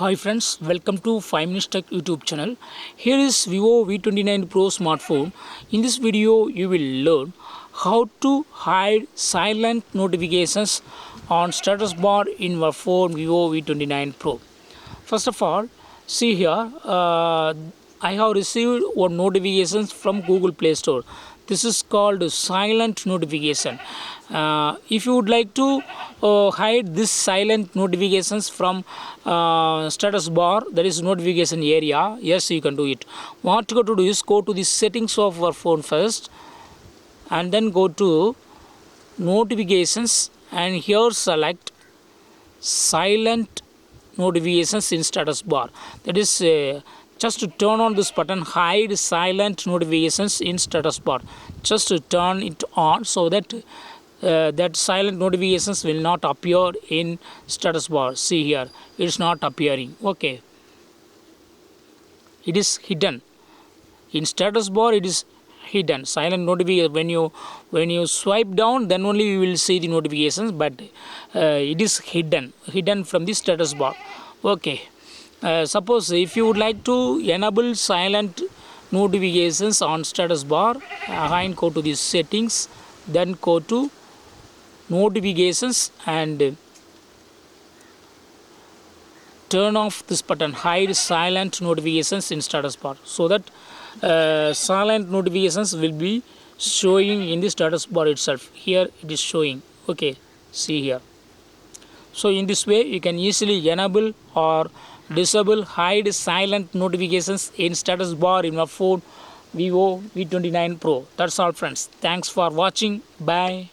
Hi friends, welcome to 5 Minutes Tech YouTube channel. Here is Vivo V29 Pro smartphone. In this video, you will learn how to hide silent notifications on status bar in your phone Vivo V29 Pro. First of all, see here, I have received one notifications from Google Play Store. This is called silent notification. If you would like to hide this silent notifications from status bar, that is notification area, yes, you can do it. What you got to do is go to the settings of your phone first and then go to notifications and here select silent notifications in status bar. That is just to turn on this button, hide silent notifications in status bar. Just to turn it on so that that silent notifications will not appear in status bar. See here, it is not appearing. Okay, it is hidden in status bar. It is hidden. Silent notification. When you swipe down, then only you will see the notifications, but it is hidden from the status bar. Okay, suppose if you would like to enable silent notifications on status bar, again go to the settings, then go to notifications and turn off this button, hide silent notifications in status bar, so that silent notifications will be showing in the status bar itself. Here it is showing. Okay, see here. So in this way you can easily enable or disable hide silent notifications in status bar in your phone Vivo V29 Pro. That's all friends. Thanks for watching. Bye.